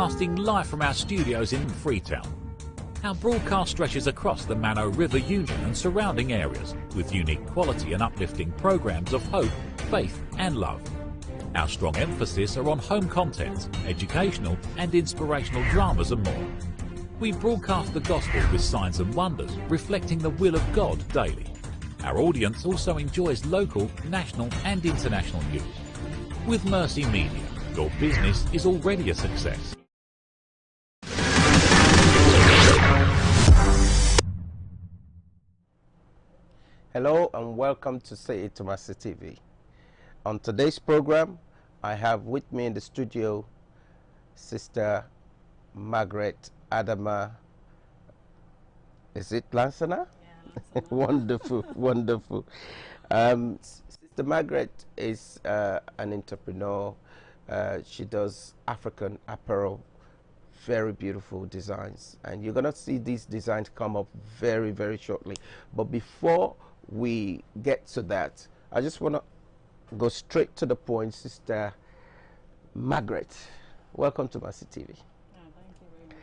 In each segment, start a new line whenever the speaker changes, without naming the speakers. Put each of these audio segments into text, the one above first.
broadcasting live from our studios in Freetown. Our broadcast stretches across the Mano River Union and surrounding areas with unique quality and uplifting programs of hope, faith and love. Our strong emphasis are on home content, educational and inspirational dramas and more. We broadcast the gospel with signs and wonders, reflecting the will of God daily. Our audience also enjoys local, national and international news. With Mercy Media, your business is already a success.
Hello and welcome to Say It to Mercy TV. On today's program, I have with me in the studio Sister Margaret Adama. Is it Lansana? Yeah, Lansana. Wonderful, wonderful. Sister Margaret is an entrepreneur. She does African apparel, very beautiful designs, and you're gonna see these designs come up very, very shortly. But before we get to that, I just want to go straight to the point. Sister Margaret, welcome to Mercy TV.
Thank you very much.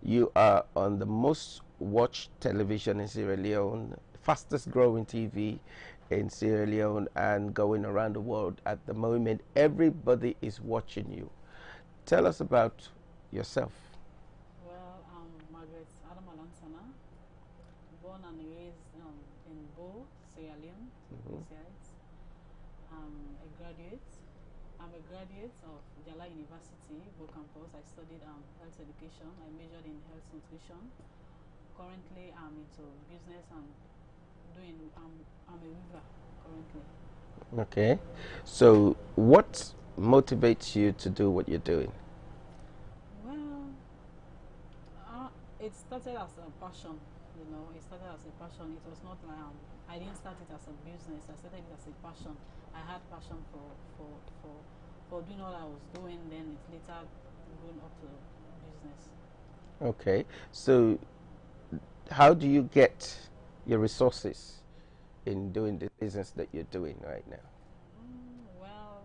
You are on the most watched television in Sierra Leone, fastest growing TV in Sierra Leone, and going around the world at the moment. Everybody is watching you. Tell us about yourself.
Well, I'm Margaret Adama Lansana, born and raised in Bo, Sierra Leone, I'm a graduate of Jala University, Bo campus. I studied health education. I majored in health nutrition. Currently, I'm into business and I'm a weaver currently.
Okay. So what motivates you to do what you're doing?
Well, it started as a passion, you know. It started as a passion. It was not like I didn't start it as a business. I started it as a passion. I had passion for doing what I was doing. Then it later grew up to business.
Okay. So how do you get your resources in doing the business that you're doing right now?
Well,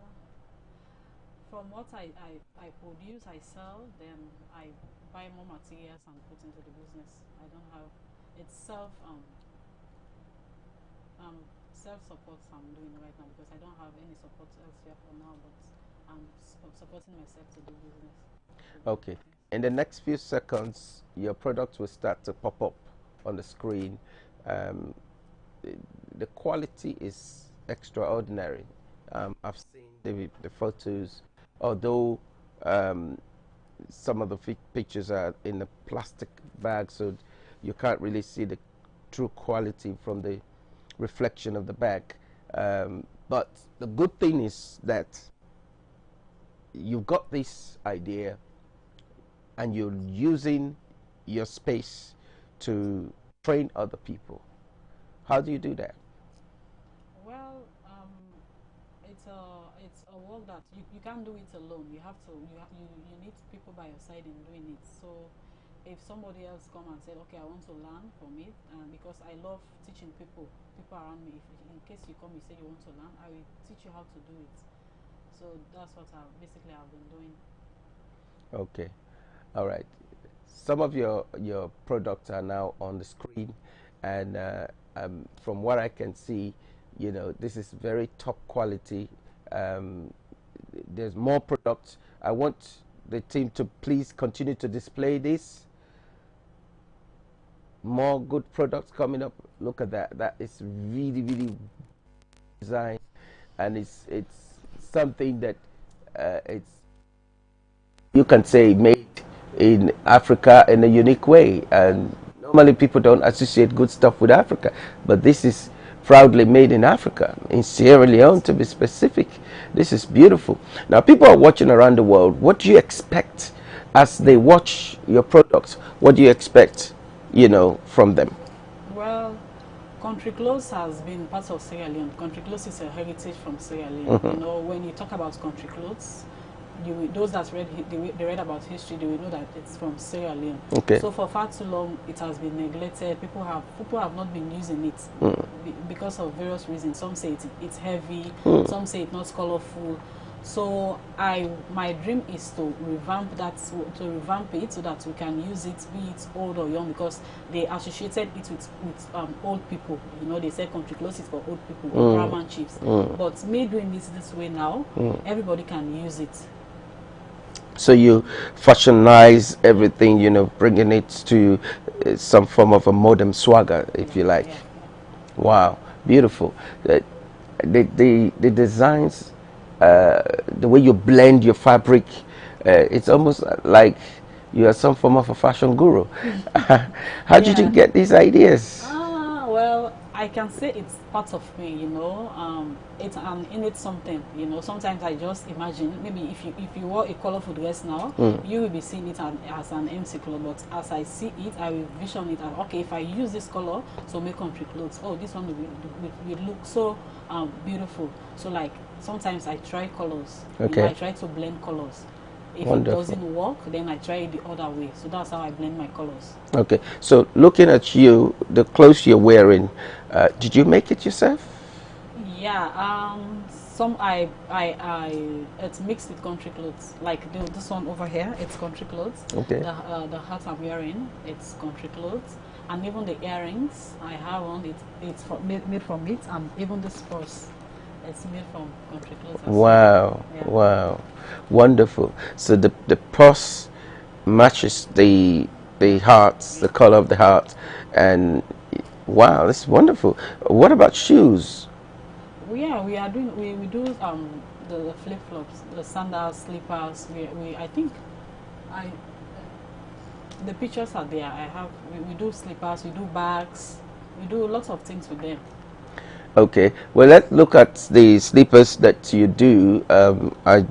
from what I produce, I sell, then I buy more materials and put into the business. I don't have, it's self-support I'm doing right now because I don't have any support elsewhere for now, but I'm supporting myself to do business.
Okay. In the next few seconds, your products will start to pop up on the screen. The quality is extraordinary. I've seen the photos, although some of the pictures are in a plastic bag, so you can't really see the true quality from the reflection of the bag. But the good thing is that you've got this idea and you're using your space to train other people. How do you do that?
Well, it's a work that you can't do it alone. You have to you need people by your side in doing it. So if somebody else come and said, okay, I want to learn from it, because I love teaching people around me. If in case you come, you say you want to learn, I will teach you how to do it. So that's what I've been doing.
Okay, all right. Some of your products are now on the screen, and from what I can see, you know, this is very top quality. There's more products. I want the team to please continue to display this. More good products coming up. Look at that. That is really, really designed, and it's something that it's, you can say, made in Africa in a unique way. And normally people don't associate good stuff with Africa, but this is proudly made in Africa, in Sierra Leone to be specific. This is beautiful. Now people are watching around the world. What do you expect as they watch your products? What do you expect, you know, from them?
Well, country clothes has been part of Sierra Leone. Country clothes is a heritage from Sierra Leone. You know, when you talk about country clothes, those that read about history, they will know that it's from Sierra Leone.
Okay.
So for far too long, it has been neglected. People have not been using it because of various reasons. Some say it's heavy. Some say it's not colorful. So my dream is to revamp that, to revamp it so that we can use it, be it old or young, because they associated it with old people. You know, they say country clothes is for old people, or Brahman chiefs. But me doing this way now, everybody can use it.
So you fashionize everything, you know, bringing it to some form of a modern swagger, if you like.
Yeah.
Wow, beautiful. The designs, the way you blend your fabric, it's almost like you are some form of a fashion guru. How did you
Yeah.
get these ideas?
Well, I can say it's part of me, you know. It's an innate something, you know. Sometimes I just imagine, maybe if you wore a colorful dress now, you will be seeing it as an empty color. But as I see it, I will vision it as, okay, if I use this color to make country clothes, oh, this one will look so beautiful. So like sometimes I try colors. You know, I try to blend colors. If
Wonderful.
it doesn't work, then I try it the other way. So that's how I blend my colors.
Okay, so looking at you, the clothes you're wearing, did you make it yourself?
Yeah, some it's mixed with country clothes. Like this one over here, it's country clothes.
Okay.
The hat I'm wearing, it's country clothes, and even the earrings I have on, it's made from it, and even this purse, it's made from country clothes.
Wow,
Yeah.
wow, wonderful. So the purse matches the hearts, the color of the heart, and wow, that's wonderful. What about shoes?
Yeah, we are doing we do the flip flops, the sandals, slippers. I think I the pictures are there. I have we do slippers, we do bags, we do lots of things with them.
Okay, well, let's look at the slippers that you do. I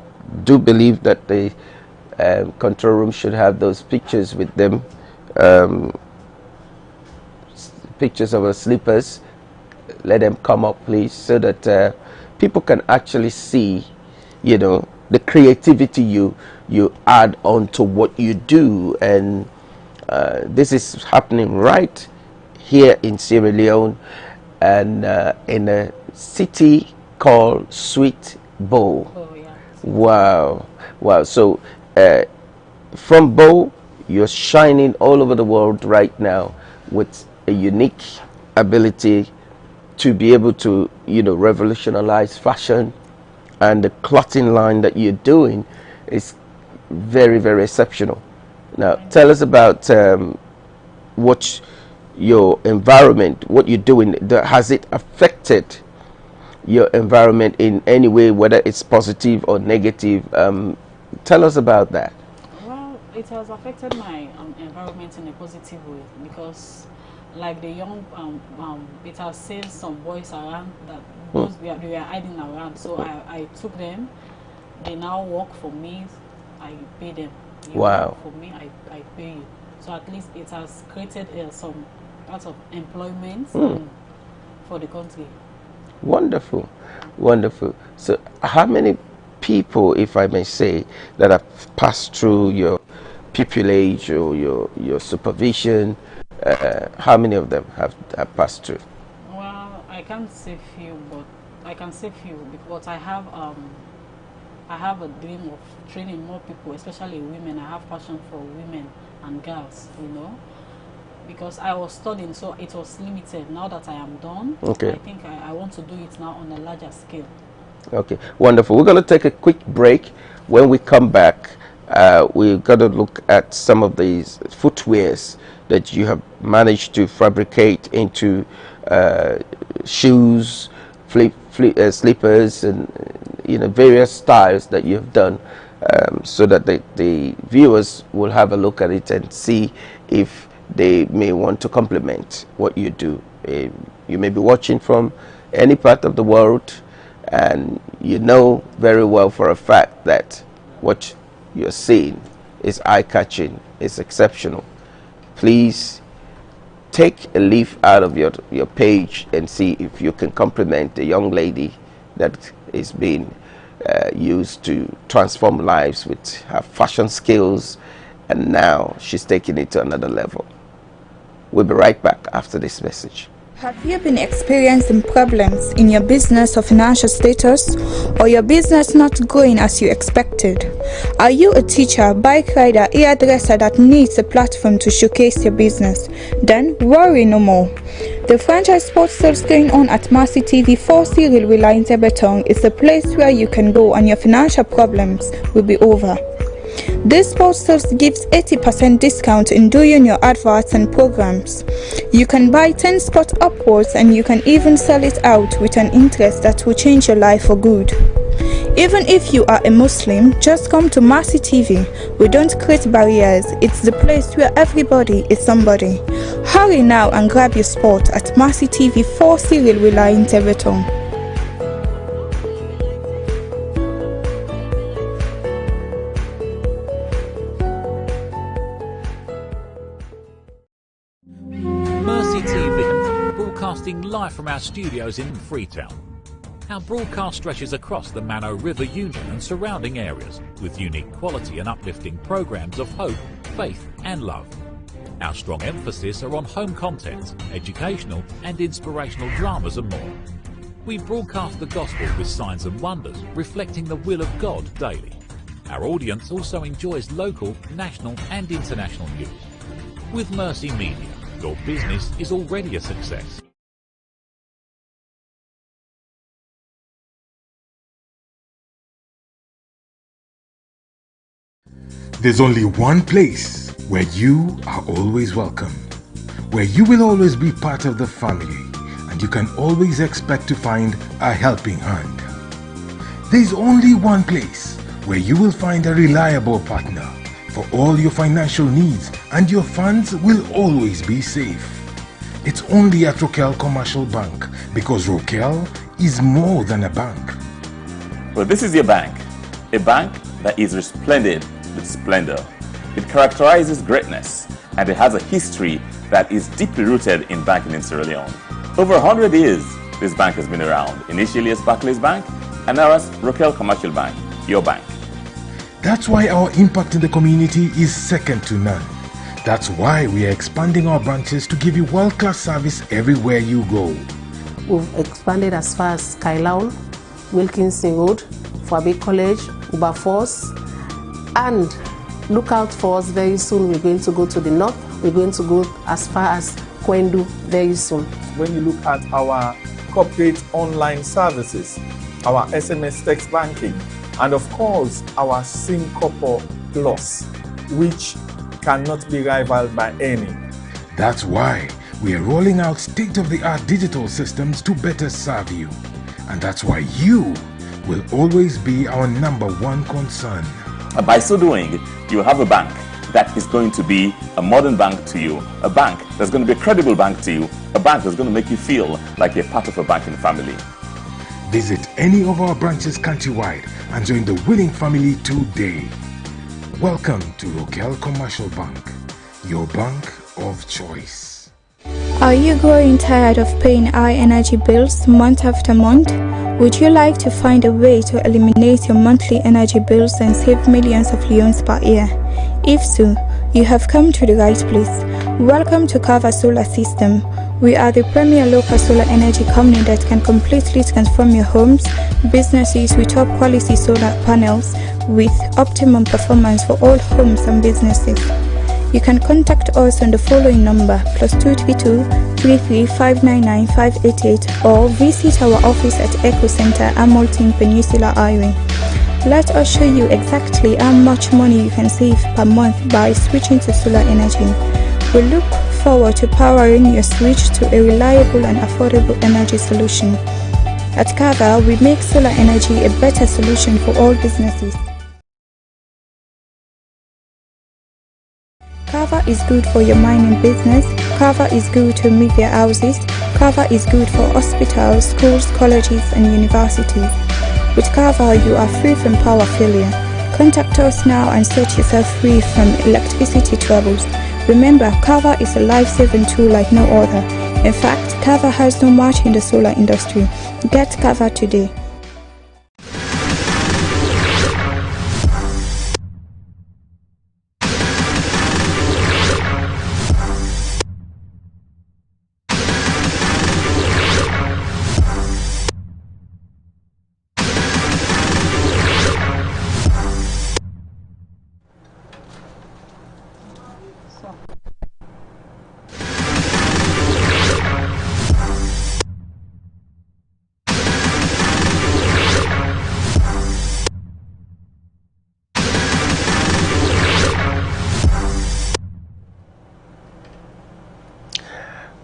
do believe that the control room should have those pictures with them, pictures of the slippers. Let them come up, please, so that people can actually see, you know, the creativity you add on to what you do. And this is happening right here in Sierra Leone, and in a city called Sweet Bow.
Oh yeah.
Wow, wow. So from Bow, you're shining all over the world right now with a unique ability to be able to, you know, revolutionize fashion, and the clothing line that you're doing is very, very exceptional. Now, tell us about what your environment, what you're doing. Has it affected your environment in any way, whether it's positive or negative? Tell us about that.
Well, it has affected my environment in a positive way, because like the young it has saved some boys around that they were hiding around. So I took them. They now work for me. I pay them. You
Wow.
work for me, I pay you. So at least it has created some lots of employment for the country.
Wonderful, wonderful. So how many people, if I may say, that have passed through your pupillage or your supervision, how many of them have passed through?
Well, I can't say few, but I can say few because I have a dream of training more people, especially women. I have passion for women and girls, you know, because I was studying, so it was limited. Now that I am done,
Okay.
I think I want to do it now on a larger scale.
Okay, wonderful. We're going to take a quick break. When we come back, we're going to look at some of these footwears that you have managed to fabricate into shoes, slippers, and you know, various styles that you've done, so that the viewers will have a look at it and see if they may want to complement what you do. You may be watching from any part of the world, and you know very well for a fact that what you're seeing is eye-catching, is exceptional. Please take a leaf out of your page and see if you can compliment the young lady that is being used to transform lives with her fashion skills, and now she's taking it to another level. We'll be right back after this message.
Have you been experiencing problems in your business or financial status, or your business not going as you expected? Are you a teacher, bike rider, hairdresser that needs a platform to showcase your business? Then worry no more. The franchise sports sales going on at Mercy TV 4C Railway Line Tebeton is the place where you can go and your financial problems will be over. This sports sales gives 80% discount in doing your adverts and programs. You can buy 10 spots upwards and you can even sell it out with an interest that will change your life for good. Even if you are a Muslim, just come to Mercy TV. We don't create barriers. It's the place where everybody is somebody. Hurry now and grab your spot at Mercy TV 4C Railway Line Tebeton.
Mercy TV, broadcasting live from our studios in Freetown. Our broadcast stretches across the Mano River Union and surrounding areas with unique quality and uplifting programs of hope, faith and love. Our strong emphasis are on home content, educational and inspirational dramas and more. We broadcast the gospel with signs and wonders reflecting the will of God daily. Our audience also enjoys local, national and international news. With Mercy Media, your business is already a success.
There's only one place where you are always welcome, where you will always be part of the family, and you can always expect to find a helping hand. There's only one place where you will find a reliable partner for all your financial needs, and your funds will always be safe. It's only at Rokel Commercial Bank, because Rokel is more than a bank.
Well, this is your bank, a bank that is resplendent with splendor. It characterizes greatness, and it has a history that is deeply rooted in banking in Sierra Leone. Over 100 years, this bank has been around, initially as Barclays Bank, and now as Rokel Commercial Bank, your bank.
That's why our impact in the community is second to none. That's why we are expanding our branches to give you world-class service everywhere you go.
We've expanded as far as Kailaun, Wilkinson Road, Fabi College, Uberforce, and look out for us very soon. We're going to go to the north. We're going to go as far as Kwendu very soon.
When you look at our corporate online services, our SMS text banking, and of course our Syncopo Plus, which cannot be rivaled by any.
That's why we are rolling out state-of-the-art digital systems to better serve you. And that's why you will always be our #1 concern.
And by so doing, you have a bank that is going to be a modern bank to you, a bank that's going to be a credible bank to you, a bank that's going to make you feel like you're part of a banking family.
Visit any of our branches countrywide and join the winning family today. Welcome to Rokel Commercial Bank, your bank of choice.
Are you growing tired of paying high energy bills month after month? Would you like to find a way to eliminate your monthly energy bills and save millions of leones per year? If so, you have come to the right place. Welcome to Kava Solar System. We are the premier local solar energy company that can completely transform your homes, businesses with top quality solar panels with optimum performance for all homes and businesses. You can contact us on the following number +232 33 599 588 or visit our office at Eco Center, Hamilton Peninsula Highway. Let us show you exactly how much money you can save per month by switching to solar energy. We look forward to powering your switch to a reliable and affordable energy solution. At Kava, we make solar energy a better solution for all businesses. Kava is good for your mining business. Kava is good to media houses. Kava is good for hospitals, schools, colleges and universities. With Kava, you are free from power failure. Contact us now and set yourself free from electricity troubles. Remember, Kava is a life-saving tool like no other. In fact, Kava has no match in the solar industry. Get Kava today.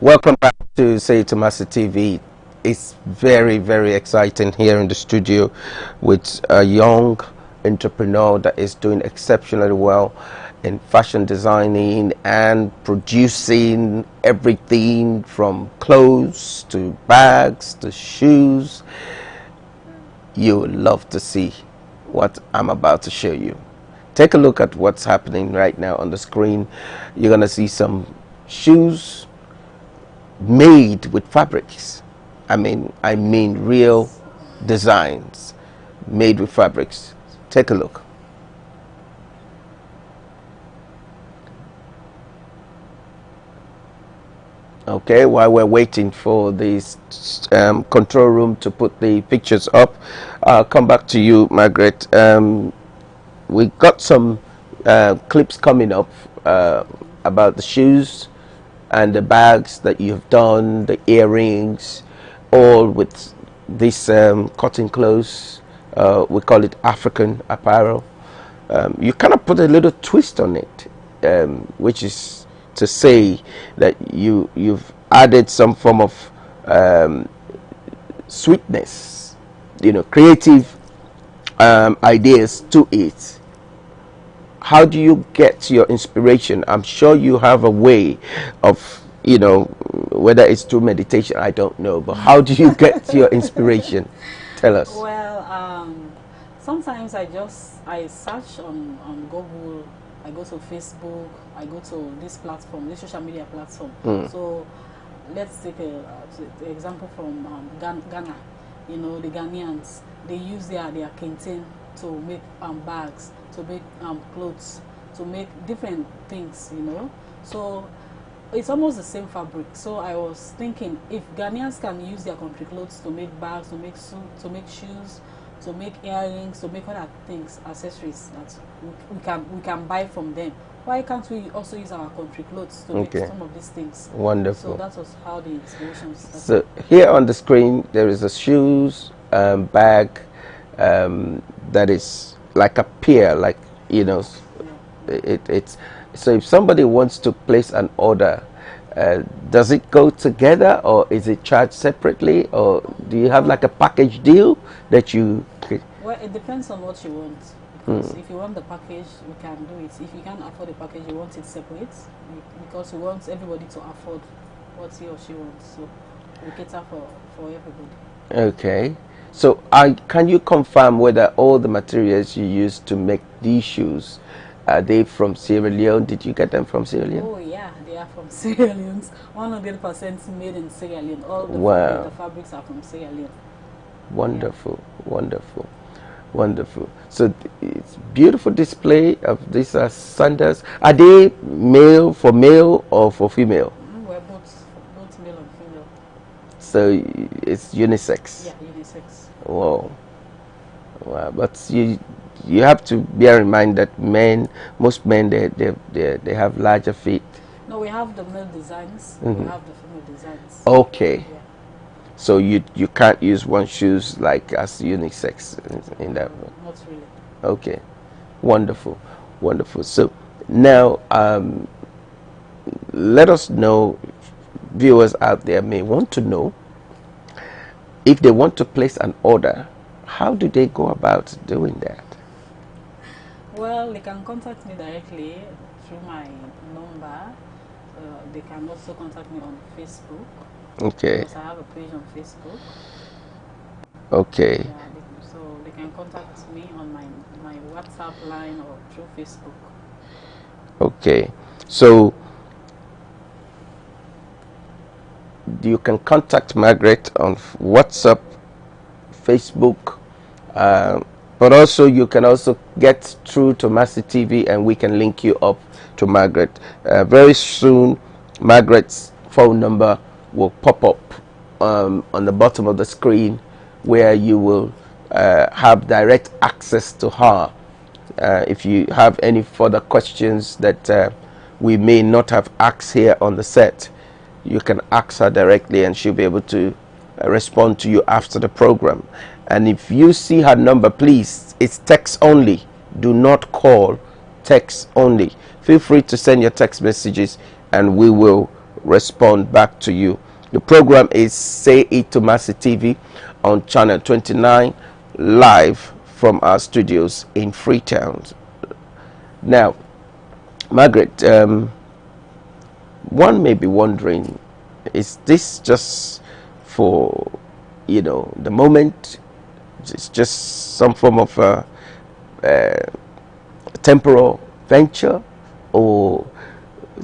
Welcome back to Say It to Master TV. It's very, very exciting here in the studio with a young entrepreneur that is doing exceptionally well in fashion designing and producing everything from clothes to bags to shoes. You will love to see what I'm about to show you. Take a look at what's happening right now on the screen. You're going to see some shoes made with fabrics. I mean real designs made with fabrics. Take a look. Okay, while we're waiting for this control room to put the pictures up, I'll come back to you, Margaret. We got some clips coming up about the shoes and the bags that you've done, the earrings, all with this cotton clothes. We call it African apparel. You kind of put a little twist on it, which is to say that you've added some form of sweetness, creative ideas to it. How do you get your inspiration? I'm sure you have a way of, whether it's through meditation, I don't know, but how do you get your inspiration? Tell us.
Well, sometimes I search on Google, I go to Facebook, I go to this platform, this social media platform. So let's take an example from Ghana. The Ghanaians, they use their kente to make bags, to make clothes, to make different things, So it's almost the same fabric. So I was thinking, if Ghanaians can use their country clothes to make bags, to make suits, to make shoes, to make earrings, to make other things, accessories that we can buy from them, why can't we also use our country clothes to make some of these things?
Wonderful.
So that was how the inspiration started. So
here on the screen there is a shoes bag that is like a pear, like it's so if somebody wants to place an order, does it go together or is it charged separately, or do you have like a package deal that you?
Well, it depends on what you want. Because if you want the package, we can do it. If you can't afford the package, you want it separate, because we want everybody to afford what he or she wants. So we cater for everybody.
Okay. So can you confirm whether all the materials you use to make these shoes, are they from Sierra Leone? Did you get them from Sierra Leone?
Oh yeah, they are from Sierra Leone. 100% made in Sierra Leone. All the fabrics are from Sierra Leone.
Wonderful, wonderful, wonderful. So it's beautiful display of these sandals. Are they for male or for female?
We're both male and female.
So it's unisex.
Yeah, unisex.
Wow. Wow. But you have to bear in mind that most men they have larger feet.
No, we have the male designs. We have the female designs.
Okay.
Yeah.
So you can't use one shoes like as unisex in that way.
Not really.
Okay. Wonderful. Wonderful. So now let us know, viewers out there may want to know, if they want to place an order, how do they go about doing that?
Well, they can contact me directly through my number. They can also contact me on Facebook.
Okay.
Because I have a page on Facebook.
Okay.
Yeah, so they can contact me on my WhatsApp line or through Facebook.
Okay. So you can contact Margaret on WhatsApp, Facebook, but also you can also get through to Mercy TV and we can link you up to Margaret. Very soon Margaret's phone number will pop up on the bottom of the screen, where you will have direct access to her. If you have any further questions that we may not have asked here on the set, you can ask her directly and she'll be able to respond to you after the program. And if you see her number, please, it's text only. Do not call, text only. Feel free to send your text messages and we will respond back to you. The program is Say It to Mercy TV on channel 29, live from our studios in Freetown. Now, Margaret, one may be wondering, is this just for, you know, the moment? It's just some form of temporal venture, or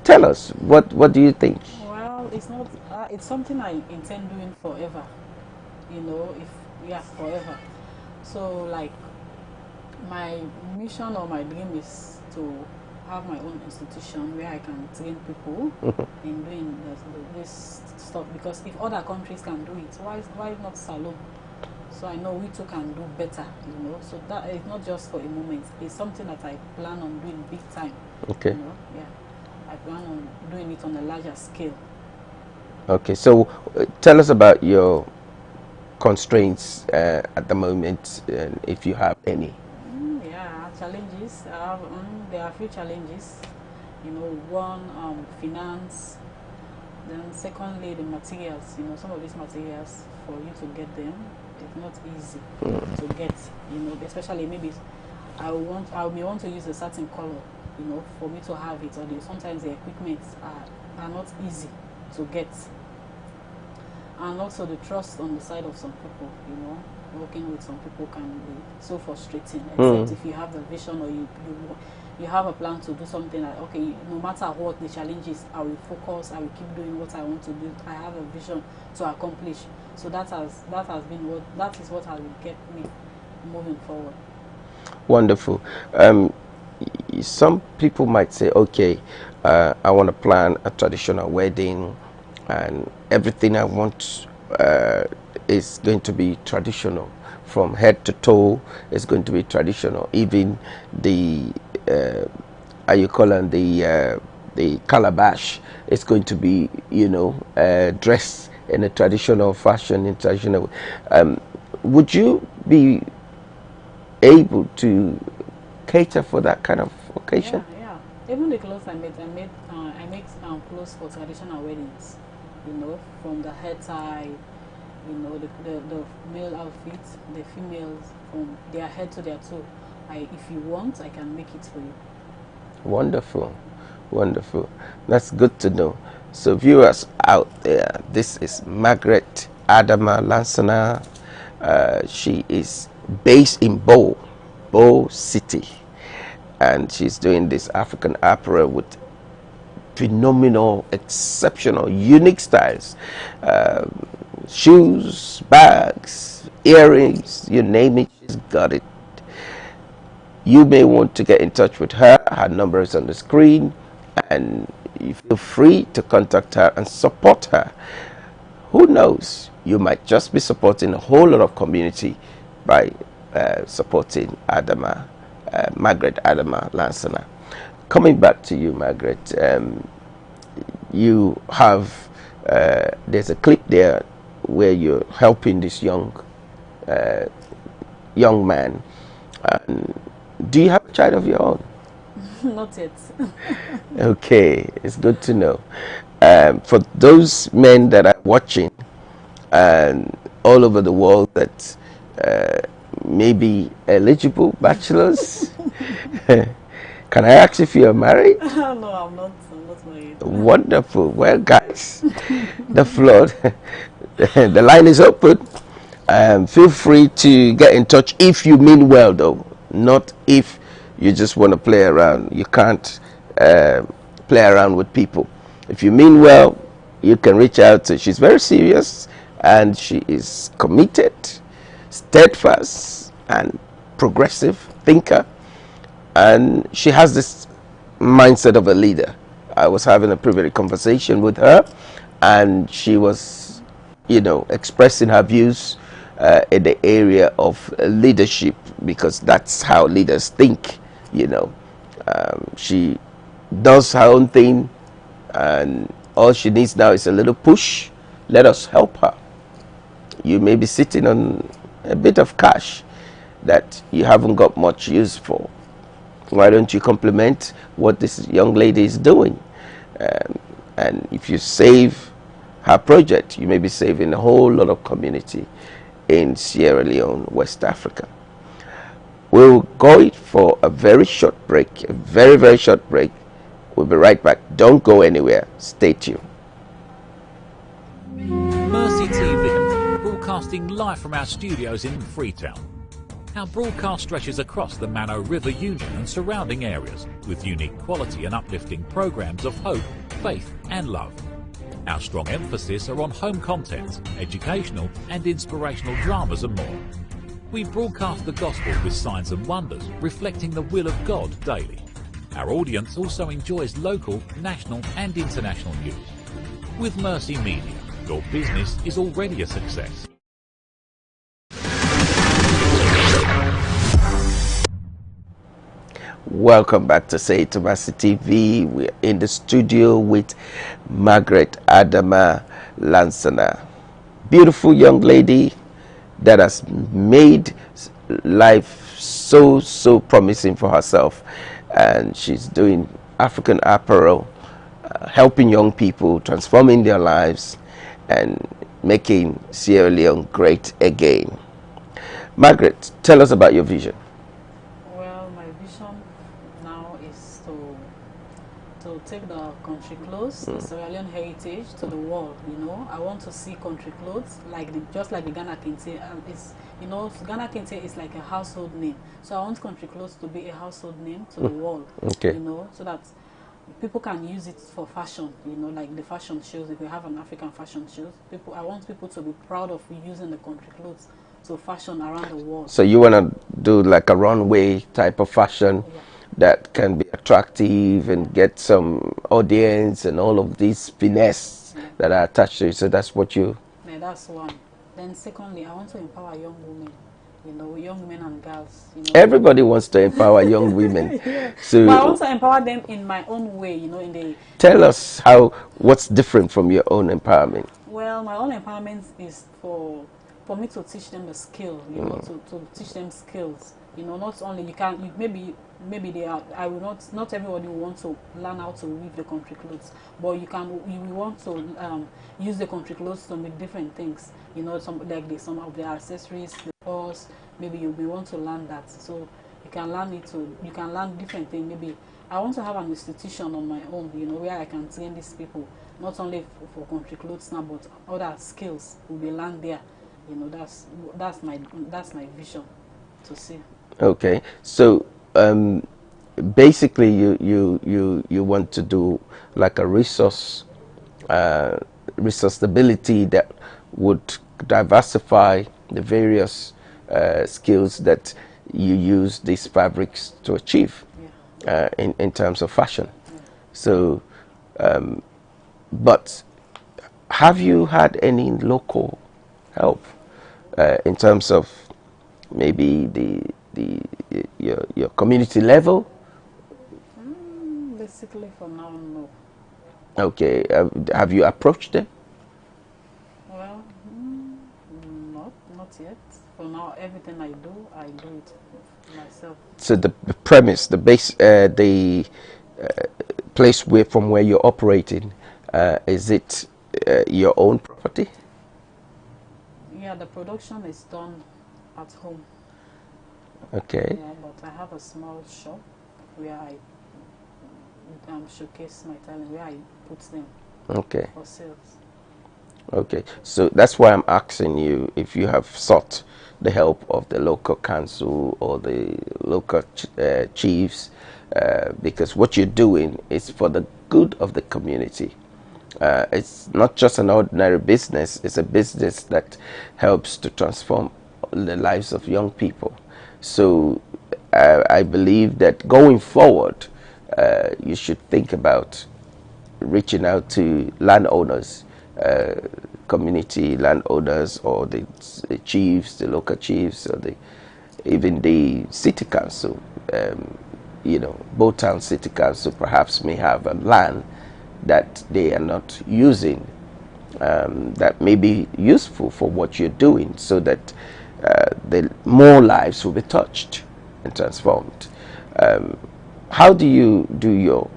tell us what do you think?
Well, it's not. It's something I intend doing forever. You know, forever. So like, my mission or my dream is to have my own institution where I can train people in doing this stuff. Because if other countries can do it, why not Salon? So I know we too can do better, you know. So that is not just for a moment. It's something that I plan on doing big time.
Okay.
You know? Yeah. I plan on doing it on a larger scale.
Okay. So tell us about your constraints at the moment, if you have any.
Yeah, challenges. There are a few challenges. You know, one, finance. Then secondly, the materials. You know, some of these materials, for you to get them, it's not easy to get. You know, especially maybe I may want to use a certain color. You know, for me to have it, or sometimes the equipment are not easy to get. And also the trust on the side of some people, you know, working with some people can be so frustrating, except if you have the vision, or you have a plan to do something like, okay, no matter what the challenge is, I will focus, I will keep doing what I want to do. I have a vision to accomplish. So that is what has kept me moving forward.
Wonderful. Some people might say, okay, I want to plan a traditional wedding, and everything I want is going to be traditional, from head to toe. Is going to be traditional. Even the the calabash is going to be, you know, dressed in a traditional fashion, in traditional. Would you be able to cater for that kind of occasion?
Yeah. Even the clothes I make clothes for traditional weddings. You know, from the head tie, you know, the male outfits, the females, from their head to their toe. If you want, I can make it for you.
Wonderful, wonderful. That's good to know. So viewers out there, this is Margaret Adama Lansana. She is based in Bo City, and she's doing this African apparel with phenomenal, exceptional, unique styles. Shoes, bags, earrings, you name it, she's got it. You may want to get in touch with her. Her number is on the screen, and you feel free to contact her and support her. Who knows, you might just be supporting a whole lot of community by supporting Margaret Adama Lansana. Coming back to you, Margaret, you have there's a clip there where you're helping this young man. Do you have a child of your own?
Not yet.
Okay, it's good to know. For those men that are watching and all over the world that may be eligible bachelors, can I ask if you're married?
No, I'm not married.
Wonderful. Well, guys, the floor, the line is open. Feel free to get in touch if you mean well, though. Not if you just want to play around. You can't play around with people. If you mean well, you can reach out to. She's very serious, and she is committed, steadfast, and progressive thinker. And she has this mindset of a leader. I was having a private conversation with her, and she was, you know, expressing her views in the area of leadership, because that's how leaders think. You know, she does her own thing, and all she needs now is a little push. Let us help her. You may be sitting on a bit of cash that you haven't got much use for. Why don't you compliment what this young lady is doing? And if you save her project, you may be saving a whole lot of community in Sierra Leone, West Africa. We'll go for a very short break, a very, very short break. We'll be right back. Don't go anywhere. Stay tuned.
Mercy TV, broadcasting live from our studios in Freetown. Our broadcast stretches across the Mano River Union and surrounding areas with unique quality and uplifting programs of hope, faith and love. Our strong emphasis are on home content, educational and inspirational dramas and more. We broadcast the gospel with signs and wonders, reflecting the will of God daily. Our audience also enjoys local, national and international news. With Mercy Media, your business is already a success.
Welcome back to Say It to Mercy TV. We're in the studio with Margaret Adama Lansana, beautiful young lady that has made life so promising for herself, and she's doing African apparel, helping young people, transforming their lives and making Sierra Leone great again. Margaret, tell us about your vision.
Take the country clothes, the Sierra Leone heritage to the world. You know, I want to see country clothes like just like the Ghana Kente. It's, you know, Ghana Kente is like a household name. So I want country clothes to be a household name to the world. Okay. You know, so that people can use it for fashion. You know, like the fashion shows. If we have an African fashion show, I want people to be proud of using the country clothes to fashion around the world. So
you want to do like a runway type of fashion? Yeah. That can be attractive and get some audience and all of these finesse that are attached to it. So that's what you...
Yeah, that's one. Then secondly, I want to empower young women, you know, young men and girls. You know.
Everybody wants to empower young women.
Yeah. So but I want to empower them in my own way, you know, in the...
Tell us what's different from your own empowerment.
Well, my own empowerment is for me to teach them the skill, you know, to teach them skills. You know, not only maybe they are. I will not everybody will want to learn how to weave the country clothes, but you want to use the country clothes to make different things. You know, some of the accessories, the purse. Maybe you want to learn that, so you can learn it. You can learn different things. Maybe I want to have an institution on my own. You know, where I can train these people, not only for country clothes now, but other skills will be learned there. You know, that's my vision to see.
Okay, so basically you want to do like a resource stability that would diversify the various skills that you use these fabrics to achieve. Yeah. In terms of fashion. Yeah. So but have you had any local help in terms of maybe your community level?
Basically for now, no.
Okay, have you approached them?
Well, not yet. For now, everything I do it myself.
So the premise, the base, the place from where you're operating, is it your own property?
Yeah, the production is done at home.
Okay.
Yeah, but I have a small shop where I showcase my talent, where I put them for sales.
Okay, so that's why I'm asking you if you have sought the help of the local council or the local chiefs, because what you're doing is for the good of the community. It's not just an ordinary business, it's a business that helps to transform the lives of young people. So I believe that going forward, you should think about reaching out to landowners, community landowners, or the chiefs, the local chiefs, or even the city council. You know, Bow Town City Council perhaps may have a land that they are not using, that may be useful for what you're doing, so that more lives will be touched and transformed. How do you do your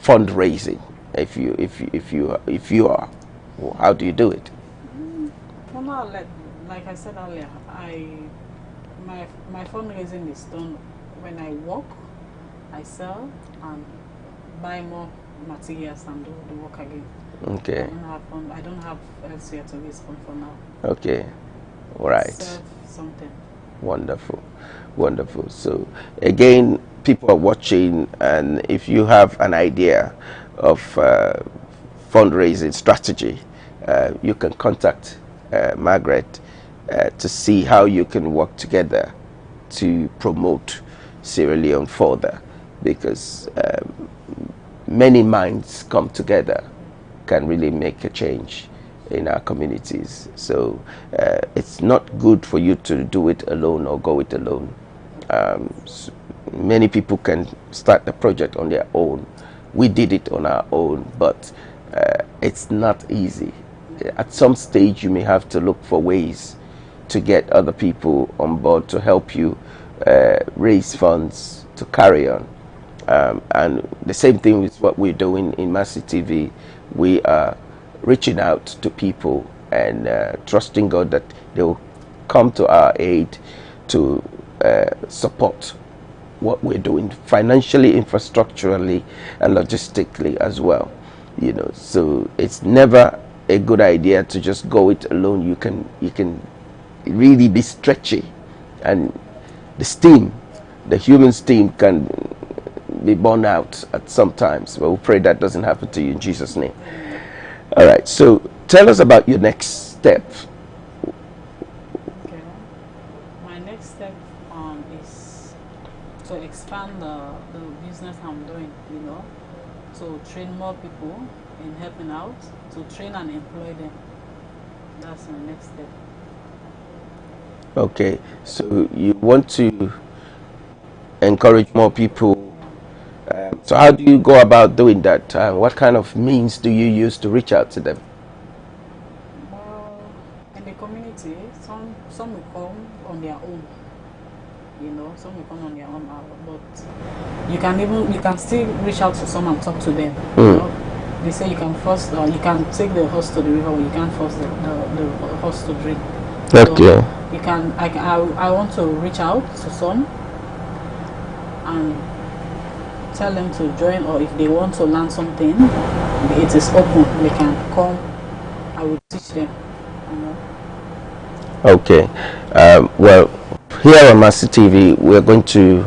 fundraising if you are, well, how do you do it?
Well, now, like I said earlier, my fundraising is done when I work, I sell, and buy more materials and do the work again.
Okay.
I don't have elsewhere to raise fund for now.
Okay. All right.
Serve something.
Wonderful. Wonderful. So again, people are watching, and if you have an idea of fundraising strategy, you can contact Margaret to see how you can work together to promote Sierra Leone further, because many minds come together can really make a change in our communities. So it's not good for you to do it alone or go it alone. Many people can start the project on their own. We did it on our own, but it's not easy. At some stage you may have to look for ways to get other people on board to help you raise funds to carry on. And the same thing with what we're doing in Mercy TV. We are reaching out to people and trusting God that they will come to our aid to support what we're doing financially, infrastructurally, and logistically as well. You know, so it's never a good idea to just go it alone. You can really be stretchy, and the human steam can be born out at some times. But we pray that doesn't happen to you in Jesus' name. All right, so tell us about your next step.
Okay. My next step is to expand the business I'm doing, you know, to train more people in helping out, to train and employ them. That's my next step.
Okay, so you want to encourage more people. So how do you go about doing that? What kind of means do you use to reach out to them?
Well, in the community, some will come on their own. You know, some will come on their own, but you can still reach out to some and talk to them. You know? They say you can take the horse to the river, but you can't force the horse to drink.
Okay.
So I want to reach out to some and tell them to join, or if they want to learn something, it is open. They can come. I will teach them. You know?
Okay. Well, here on Mercy TV, we're going to,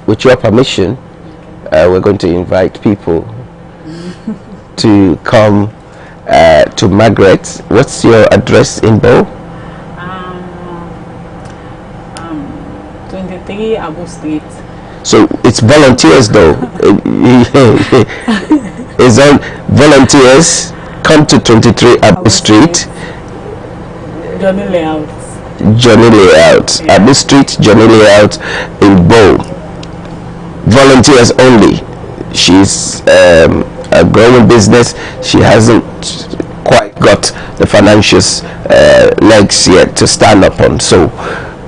with your permission, we're going to invite people to come to Margaret. What's your address in Bo?
23 Abu Street.
So it's volunteers though. It's on volunteers. Come to 23 Abu Street.
Johnny Layout.
Yeah. Abu Street, Johnny Layout in Bo. Volunteers only. She's a growing business. She hasn't quite got the financial legs yet to stand up on. So,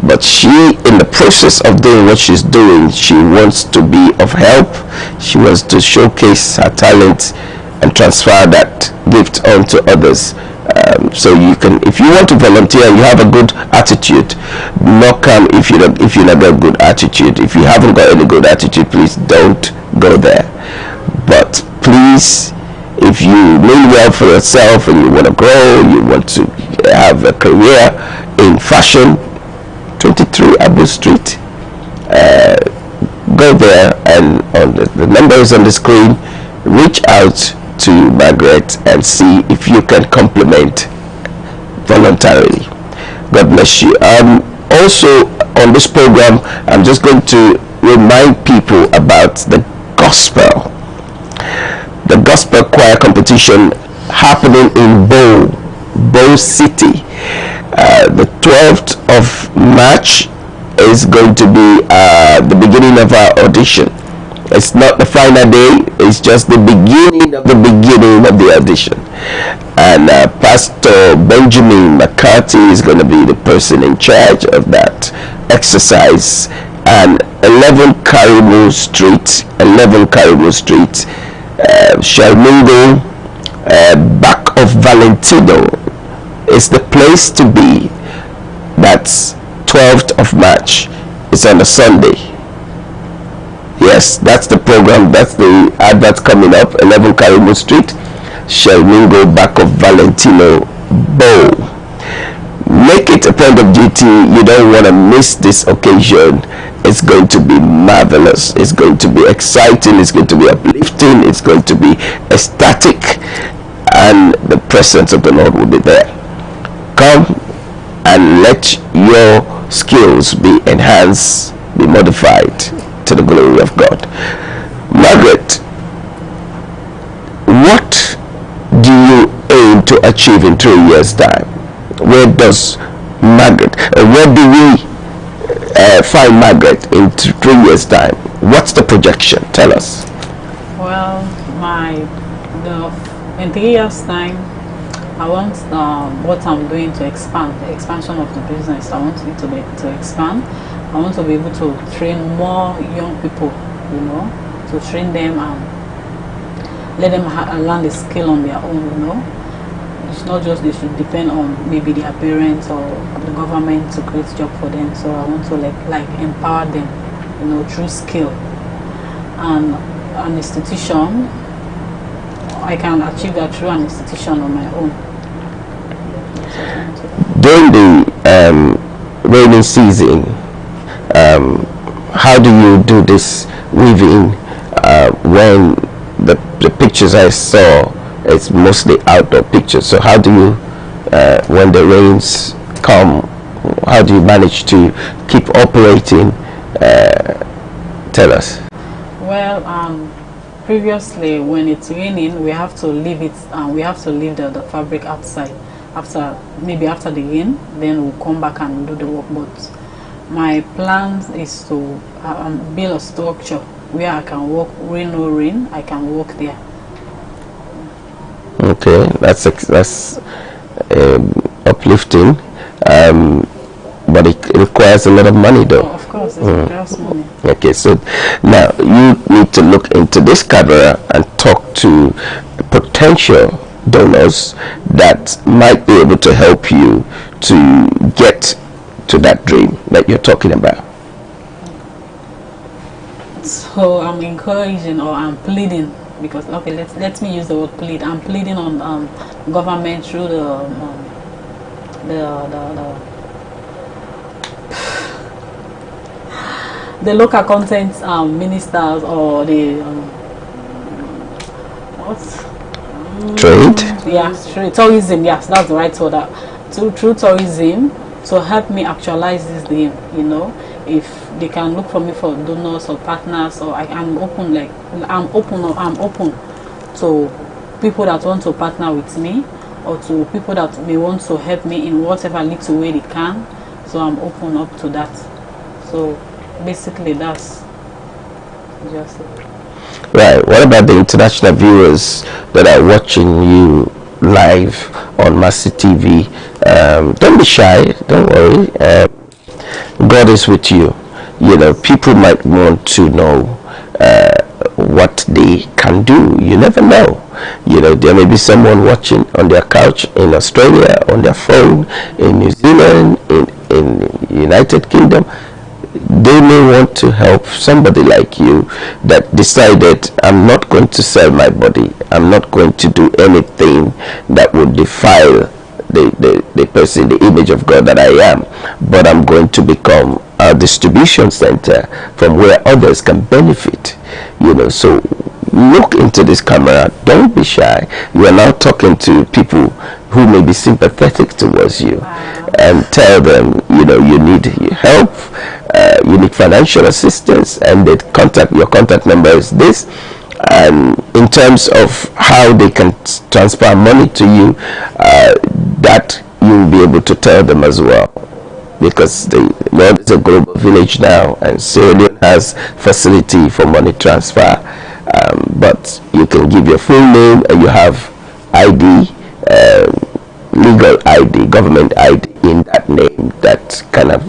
but she, in the process of doing what she's doing, she wants to be of help. She wants to showcase her talent and transfer that gift on to others. So you can, if you want to volunteer, you have a good attitude. Not come if you not got a good attitude. If you haven't got any good attitude, please don't go there. But please, if you mean well for yourself and you want to grow, you want to have a career in fashion, 23 Abu Street, go there, and on the number is on the screen. Reach out to Margaret and see if you can complement voluntarily. God bless you. Also on this program, I'm just going to remind people about the gospel choir competition happening in Bo City. The 12th of March is going to be the beginning of our audition. It's not the final day, it's just the beginning of the audition. And Pastor Benjamin McCarthy is going to be the person in charge of that exercise. And 11 Caribou Street, Shelmingo, back of Valentino is the place to be. That's 12th of March. It's on a Sunday. Yes, that's the program. That's the advert coming up. 11 Karimu Street, Shelmingo, back of Valentino Bow. Make it a point of duty. You don't want to miss this occasion. It's going to be marvelous. It's going to be exciting. It's going to be uplifting. It's going to be ecstatic, and the presence of the Lord will be there. Come and let your skills be enhanced, be modified to the glory of God. Margaret, what do you aim to achieve in 3 years' time? Where does Margaret, where do we find Margaret in 3 years' time? What's the projection? Tell us.
Well, in 3 years' time, I want what I'm doing to expand, the expansion of the business. I want it to expand. I want to be able to train more young people, you know, to train them and let them learn the skill on their own, you know. It's not just they should depend on maybe their parents or the government to create job for them. So I want to like empower them, you know, through skill. And an institution, I can achieve that through an institution on my own.
During the rainy season, how do you do this weaving when the pictures I saw, it's mostly outdoor pictures? So how do you, when the rains come, how do you manage to keep operating? Tell us.
Well, previously when it's raining, we have to leave it, we have to leave the fabric outside. After the rain, then we'll come back and do the work. But my plan is to build a structure where I can work, rain or rain, I can work there.
Okay, that's uplifting, but it requires a lot of money, though.
Oh, of course, it requires money.
Okay, so now you need to look into this camera and talk to potential donors that might be able to help you to get to that dream that you're talking about.
So I'm encouraging, or I'm pleading, because okay, let me use the word plead. I'm pleading on government through the local content ministers, or the
trade.
Yes, tourism. Yes, that's the right word. Through tourism, to help me actualize this dream. You know, if they can look for me for donors or partners, or I'm open. Like I'm open to people that want to partner with me, or to people that may want to help me in whatever little way they can. So I'm open up to that. So basically, that's just it.
Right. What about the international viewers that are watching you live on Mercy TV? Don't be shy. Don't worry. God is with you. You know, people might want to know what they can do. You never know. You know, there may be someone watching on their couch in Australia, on their phone, in New Zealand, in United Kingdom. They may want to help somebody like you that decided, I'm not going to sell my body, I'm not going to do anything that would defile the person, the image of God that I am, but I'm going to become a distribution center from where others can benefit. You know, so look into this camera. Don't be shy. You are now talking to people who may be sympathetic towards you.
Wow.
And tell them, you know, you need help, you need financial assistance, and your contact number is this. And in terms of how they can transfer money to you, that you'll be able to tell them as well, because the world is a global village now, and Sierra Leone has facility for money transfer. But you can give your full name, and you have ID, legal ID, government ID in that name that kind of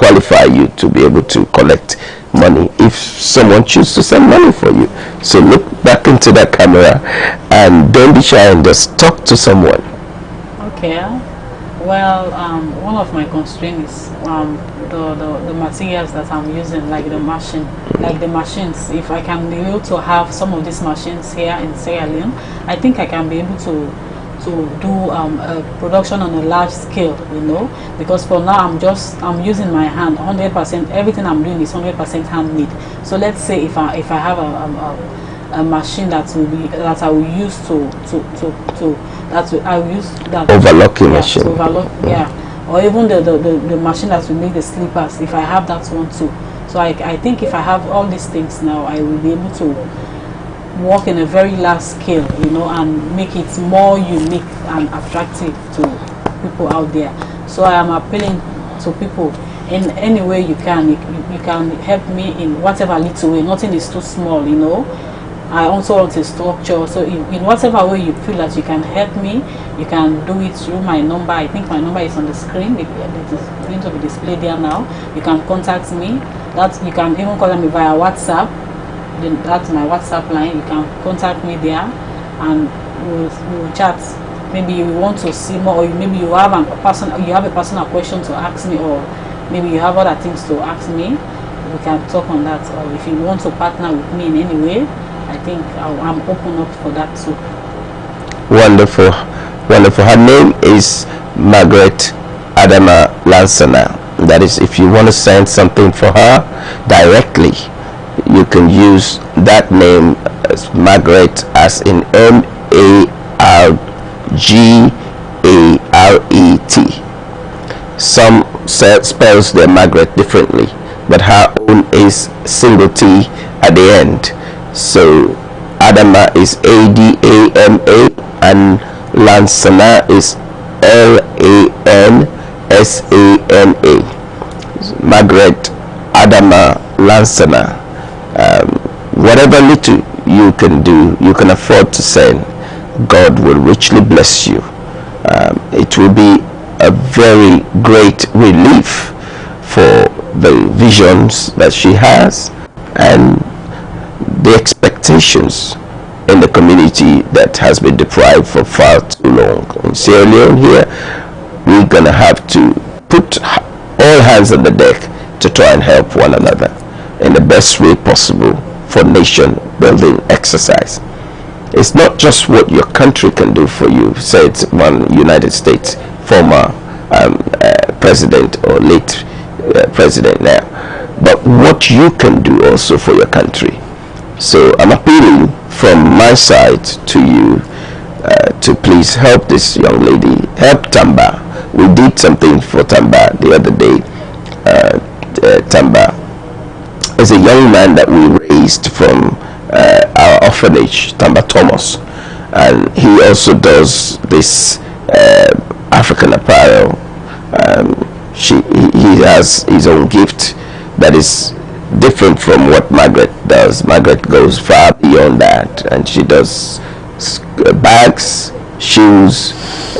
qualify you to be able to collect money if someone chooses to send money for you. So look back into that camera and don't be shy and just talk to someone.
Okay. Well, one of my constraints is the materials that I'm using, like the machines. If I can be able to have some of these machines here in Sierra Leone, I think I can be able to do a production on a large scale, you know, because for now I'm using my hand 100%. Everything I'm doing is 100% handmade. So let's say if I have a machine that I will use I will use that
Overlocking machine.
Or even the machine that will make the slippers, if I have that one too. So I think if I have all these things now, I will be able to work in a very large scale, you know, and make it more unique and attractive to people out there. So I am appealing to people in any way you can. You can help me in whatever little way. Nothing is too small, you know. I also want a structure. So in whatever way you feel that you can help me, you can do it through my number. I think my number is on the screen. It is going to be displayed there now. You can contact me. You can even contact me via WhatsApp. That's my WhatsApp line. You can contact me there and we'll chat. Maybe you want to see more, or maybe you have a personal question to ask me, or maybe you have other things to ask me. We can talk on that. Or if you want to partner with me in any way, I think I'm open up for that too.
Wonderful, wonderful. Her name is Margaret Adama Lansana. That is, if you want to send something for her directly, you can use that name as Margaret, as in M-A-R-G-A-R-E-T. Some spells their Margaret differently, but her own is single T at the end. So Adama is A-D-A-M-A and Lansana is L-A-N-S-A-N-A. Margaret Adama Lansana. Whatever little you can do, you can afford to send, God will richly bless you. It will be a very great relief for the visions that she has and the expectations in the community that has been deprived for far too long. In Sierra Leone here, we're going to have to put all hands on the deck to try and help one another in the best way possible for nation building exercise. It's not just what your country can do for you, said one United States former president, or late president now, but what you can do also for your country. So I'm appealing from my side to you to please help this young lady, help Tamba. We did something for Tamba the other day. Tamba is a young man that we raised from our orphanage, Tamba Thomas, and he also does this African apparel. He has his own gift that is different from what Margaret does. Margaret goes far beyond that, and she does bags, shoes,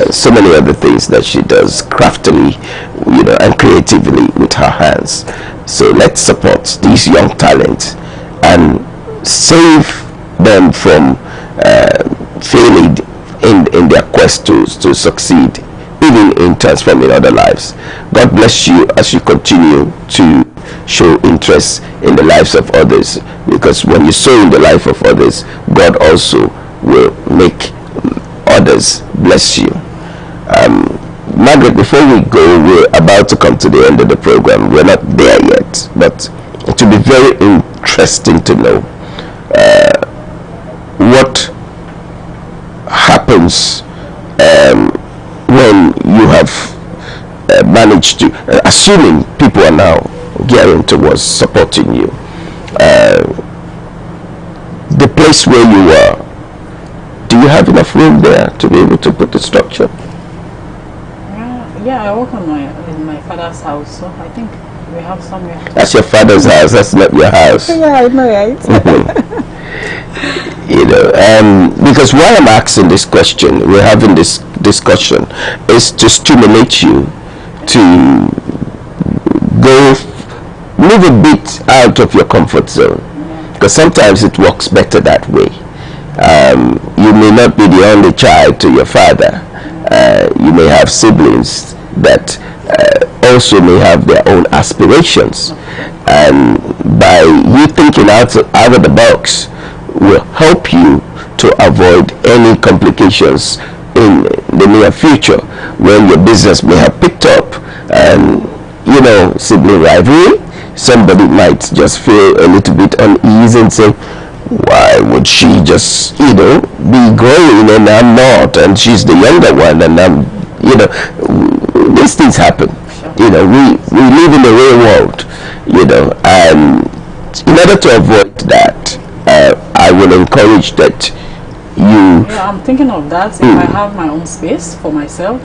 so many other things that she does craftily, you know, and creatively with her hands. So let's support these young talents and save them from failing in their quest to succeed, even in transforming other lives. God bless you as you continue to show interest in the lives of others, because when you sow in the life of others, God also will make others bless you. Margaret, before we go, we're about to come to the end of the program. We're not there yet, but it will be very interesting to know what happens when you have managed to, assuming people are now gearing towards supporting you, the place where you are, do you have enough room there to be able to put the structure?
Yeah, I work in my father's house, so I think we have somewhere.
That's your father's house, that's not your house.
Yeah, I know, right?
You know, because why I'm asking this question, we're having this discussion, is to stimulate you to go move a bit out of your comfort zone, because sometimes it works better that way. You may not be the only child to your father. You may have siblings that also may have their own aspirations, and by you thinking out of the box will help you to avoid any complications in the near future when your business may have picked up. And sibling rivalry, somebody might just feel a little bit uneasy and say, why would she just be growing and I'm not, and she's the younger one, and I'm these things happen. We live in the real world, and in order to avoid that, I will encourage that you.
Yeah, I'm thinking of that. If I have my own space for myself,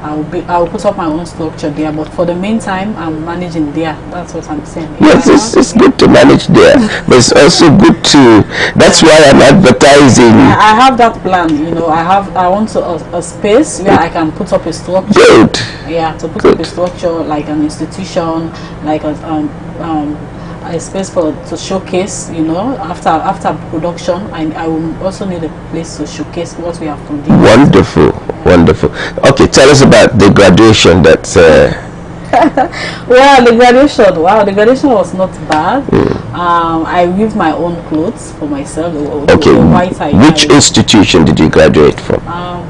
I'll put up my own structure there. But for the meantime, I'm managing there. That's what I'm saying.
Yes, it's good to manage there, but it's also good to. That's why I'm advertising.
I have that plan. I want a space where I can put up a structure.
Good.
Yeah, to put up a structure like an institution, like a space to showcase. After production, I will also need a place to showcase what we have produced.
Wonderful. Okay, tell us about the graduation. That's
well, the graduation was not bad. I weave my own clothes for myself.
Okay, which institution did you graduate from?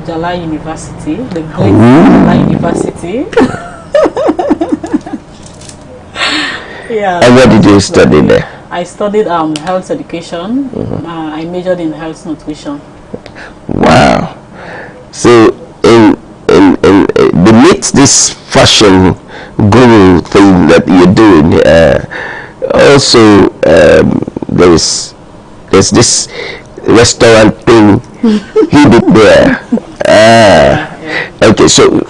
Jala University, the great Jala University. Yeah.
And what did you study there?
I studied health education. I majored in health nutrition.
Wow. So beneath this fashion guru thing that you're doing, also there's this restaurant thing hidden there. Okay, so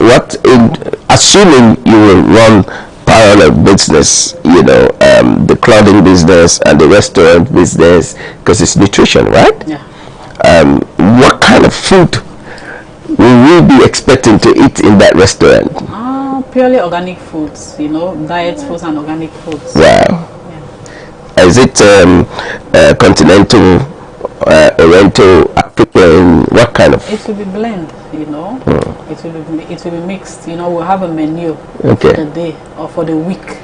assuming you will run parallel business, the clothing business and the restaurant business, because it's nutrition, right?
Yeah.
What kind of food will we be expecting to eat in that restaurant?
Purely organic foods, diet foods and organic foods.
Wow. Yeah. Is it continental, oriental, African, what kind of?
It will be blend, It will be mixed. We'll have a menu for the day or for the week.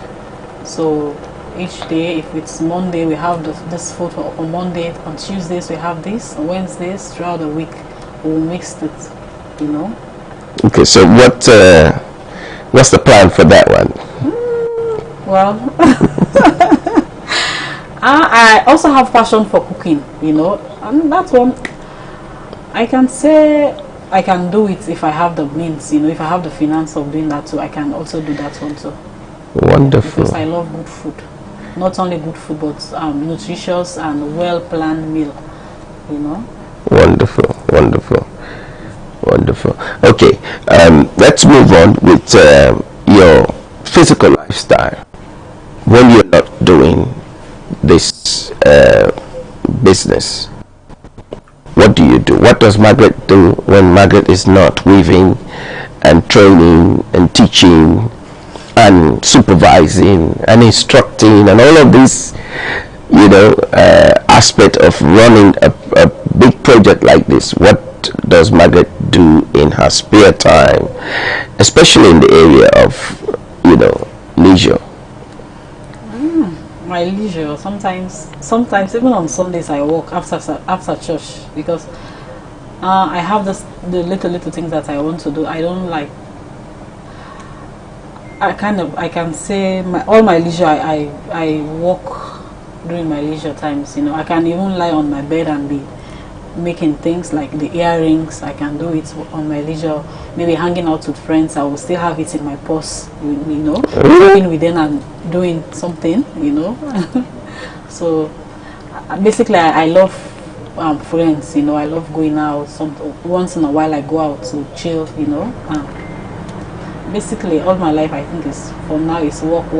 So each day, if it's Monday, we have this food on Monday. On Tuesdays, we have this. On Wednesdays, throughout the week, we'll mix it.
Okay, so what's the plan for that one?
Well, I also have passion for cooking, and that one I can say I can do it if I have the means, if I have the finance of doing that too. I can also do that one too.
Wonderful.
Because I love good food, not only good food, but nutritious and well-planned meal.
Wonderful. Okay, let's move on with your physical lifestyle. When you're not doing this business, what do you do? What does Margaret do when Margaret is not weaving and training and teaching and supervising and instructing and all of this, aspect of running a big project like this? What does Margaret do in her spare time, especially in the area of leisure?
My leisure, sometimes even on Sundays I work after church, because I have the little things that I want to do. I don't like. I can say all my leisure I work during my leisure times. I can even lie on my bed and be making things like the earrings. I can do it on my leisure. Maybe hanging out with friends, I will still have it in my purse, talking with them and doing something, So basically I love friends, I love going out. Once in a while I go out to chill, basically all my life I think is, for now, is work,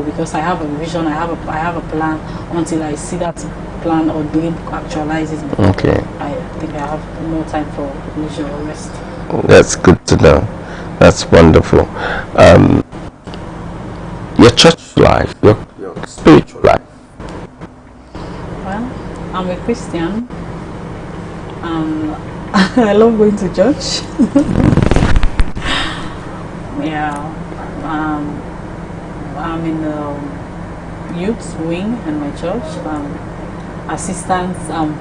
because I have a vision, I have a plan. Until I see that plan or dream actualizes,
okay,
I think I have more time for leisure or rest.
That's good to know. That's wonderful. church life, your spiritual life?
Well, I'm a Christian and I love going to church. Yeah, I'm in the youth wing in my church, assistant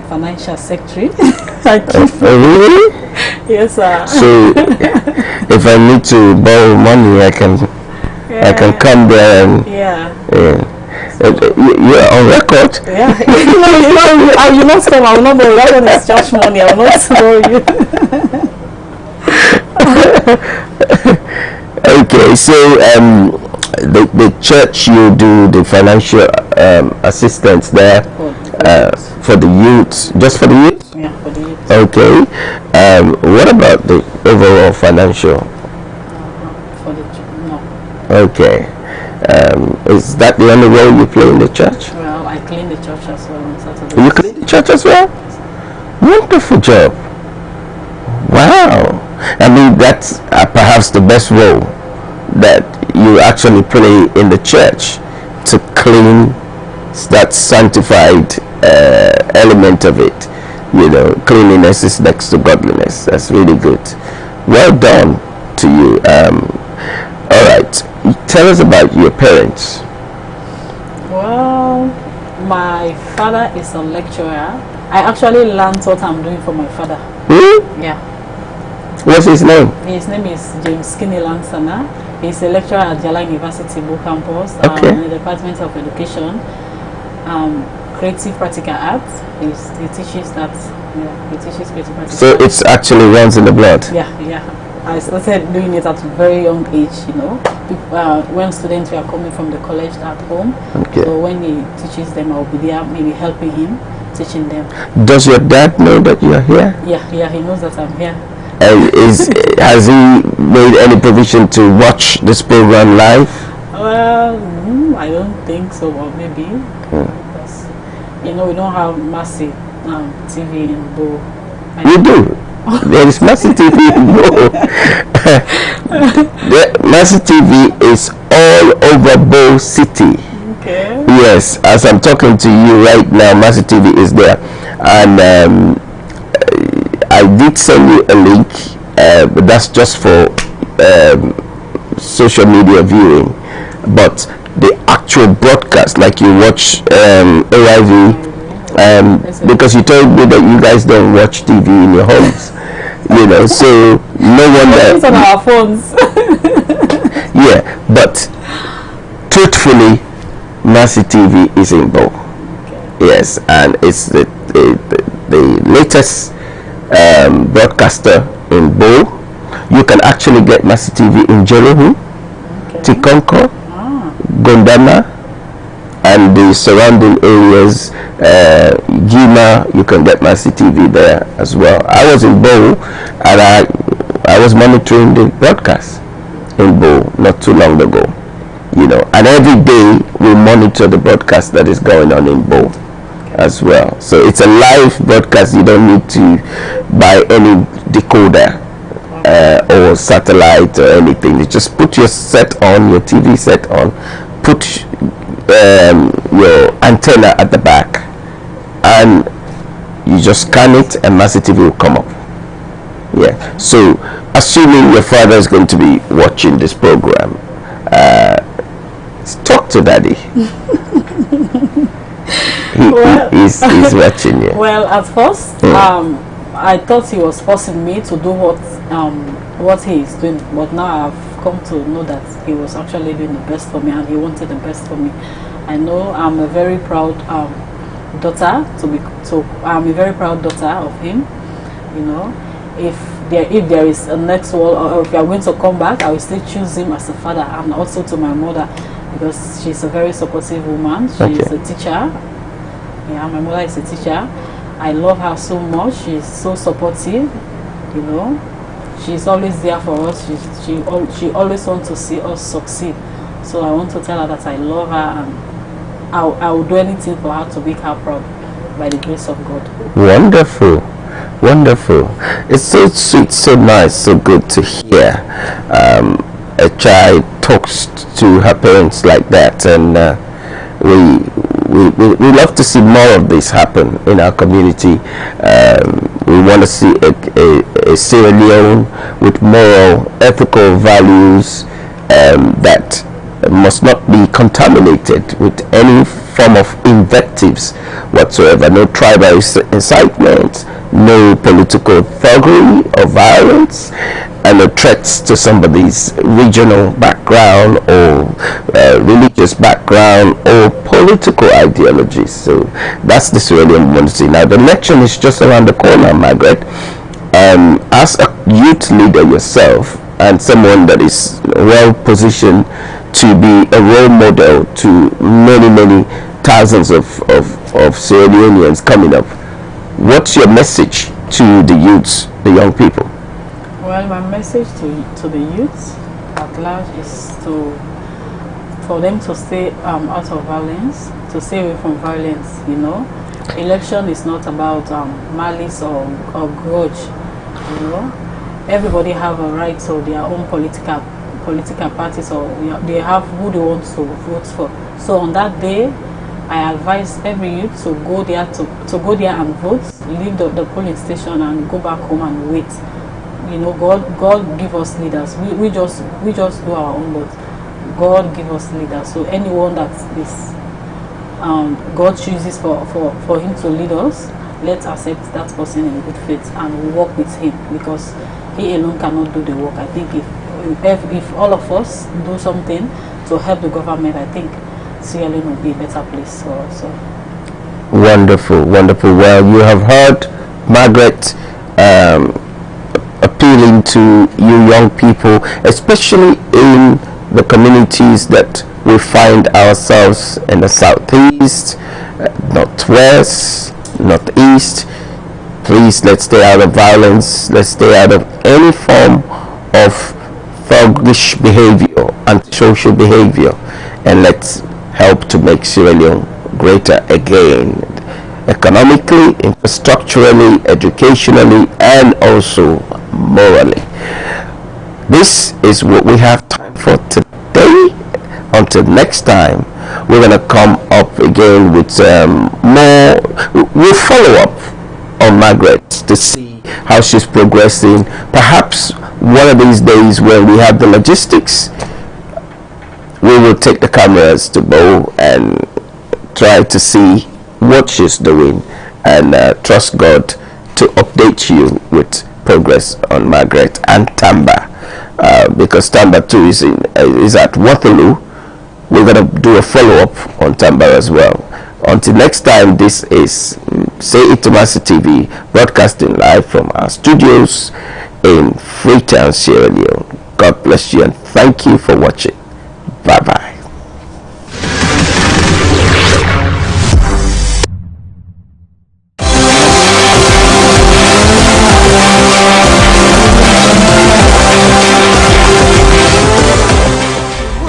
financial secretary.
Really?
Yes, sir.
So if I need to borrow money, I can come there and you're on record.
Yeah. You not stop. I will not borrow. That one is church money. I will not borrow you.
Okay, so the church, you do the financial assistance there for the youth, just for the youth?
Yeah, for the youth.
Okay. What about the overall financial?
For the no.
Okay. Is that the only role you play in the church?
Well, I clean the church as well on Saturday.
You clean the church as well? Wonderful job. Wow. I mean, that's perhaps the best role that you actually play in the church, to clean that sanctified element of it. You know, cleanliness is next to godliness. That's really good. Well done to you. All right. Tell us about your parents.
Well, my father is a lecturer. I actually learned what I'm doing for my father. Yeah.
What's his name?
His name is James Skinny Lansana. He's a lecturer at Jala University Bo Campus in the Department of Education, Creative Practical Arts. He teaches that. Yeah, he teaches creative practical.
So it's actually runs in the blood.
Yeah. I started doing it at a very young age. You know, when students were coming from the college at home.
Okay.
So when he teaches them, I'll be there, maybe helping him, teaching them.
Does your dad know that you are here?
Yeah, he knows that I'm here.
Has he made any provision to watch this program live?
Well, I don't think so, or maybe because we don't have Mercy TV in Bo.
You do. There is Mercy TV in Bo. Mercy TV is all over Bo City.
Okay.
Yes, as I'm talking to you right now, Mercy TV is there, and I did send you a link, but that's just for social media viewing. But the actual broadcast, like you watch AIV, because you told me that you guys don't watch TV in your homes, you know, so no wonder.
It's on our phones.
Yeah, but truthfully, Mercy TV is in Bo. Okay. Yes, and it's the latest broadcaster in Bo. You can actually get Mercy TV in Jerohu, Tikonko, Gondama, and the surrounding areas. Gima, you can get Mercy TV there as well. I was in Bo, and I was monitoring the broadcast in Bo not too long ago. You know, and every day we monitor the broadcast that is going on in Bo as well. So it's a live broadcast. You don't need to buy any decoder or satellite or anything. You just put your set on, your TV set on, put your antenna at the back, and you just scan it and Mercy TV will come up. Yeah. So assuming your father is going to be watching this program, talk to daddy. He's watching you.
Well, at first, I thought he was forcing me to do what he is doing, but now I've come to know that he was actually doing the best for me, and he wanted the best for me. I know I'm a very proud daughter I'm a very proud daughter of him. You know, if there is a next world, or if you are going to come back, I will still choose him as a father, and also to my mother, because she's a very supportive woman. She is a teacher. Yeah, my mother is a teacher. I love her so much. She's so supportive. You know, she's always there for us. She always wants to see us succeed. So I want to tell her that I love her, and I will do anything for her to make her proud, by the grace of God.
Wonderful. Wonderful. It's so sweet, so nice, so good to hear. a child talks to her parents like that, and we love to see more of this happen in our community. We want to see a Sierra Leone with moral, ethical values that must not be contaminated with any form of invectives whatsoever. No tribal incitement, no political thuggery or violence, and no threats to somebody's regional background or religious background or political ideologies. So that's the Sierra Leone we want to see. Now the election is just around the corner, Margaret. As a youth leader yourself and someone that is well positioned to be a role model to many thousands of Sierra Leoneans coming up, what's your message to the youths, the young people?
Well, my message to the youths at large is for them to stay out of violence, to stay away from violence. You know, election is not about malice or grudge. You know, everybody have a right to their own political parties, or they have who they want to vote for. So on that day, I advise every youth to go there and vote, leave the polling station and go back home and wait. You know, God give us leaders. We just do our own, but God give us leaders. So anyone that is God chooses for him to lead us, let's accept that person in good faith and work with him, because he alone cannot do the work. I think if all of us do something to help the government, I think Sierra Leone will be a better place for us.
Wonderful. Well, you have heard Margaret appealing to you young people, especially in the communities that we find ourselves in the southeast, northwest, northeast. Please, let's stay out of violence. Let's stay out of any form of thuggish behavior, antisocial behavior, and let's help to make Sierra Leone greater again, economically, infrastructurally, educationally, and also morally. This is what we have time for today. Until next time, we're going to come up again with more. We'll follow up on Margaret to see how she's progressing. Perhaps one of these days when we have the logistics, we will take the cameras to Bo and try to see what she's doing, and trust God to update you with progress on Margaret and Tamba, because Tamba too is at Waterloo. We're going to do a follow-up on Tamba as well. Until next time, this is Say It to Mercy TV, broadcasting live from our studios in Freetown, Sierra Leone. God bless you and thank you for watching. Bye-bye.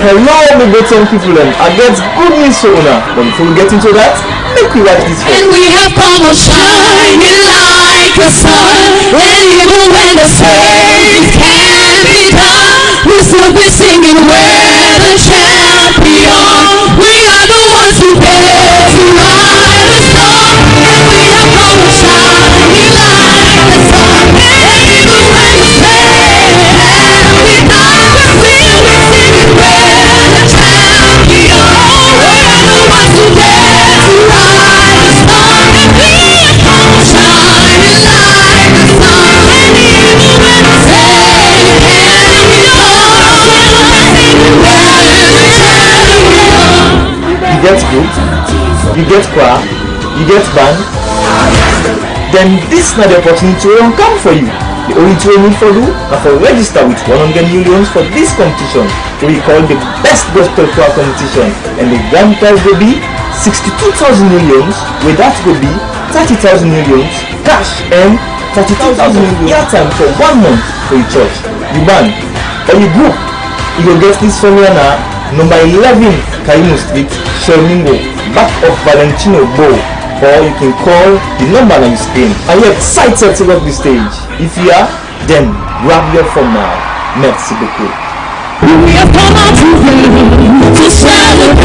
Hello, my great young people, and I get good news for you. But before we get into that, make we watch this first.
And we have come on shining like a sun, and even when the service can't be done, we'll still be singing we're the champion. We are the ones who dare to ride the storm, and we have come on shining like the sun, and even when the service can't be done, we'll still be singing we're the champion. We are the ones who dare to ride the storm, and we have come on shining like the sun, and even when the service can't be done, we'll be singing we're the champion.
You get good, you get choir, you get band, then this is not the opportunity to come for you. The only thing you need for you is to register with 100 millions for this competition, we call the best gospel choir competition, and the grand prize will be 62,000 millions, with that will be 30,000 millions cash and 32,000 airtime for 1 month for your church, your band, or your group. You will get this from here now, number 11 Kaimu Street, Shermingo, back of Valentino Bow, or you can call the number on the screen. Are you excited to rock the stage? If you are, then grab your phone now. Merci beaucoup.
We have come out together to celebrate.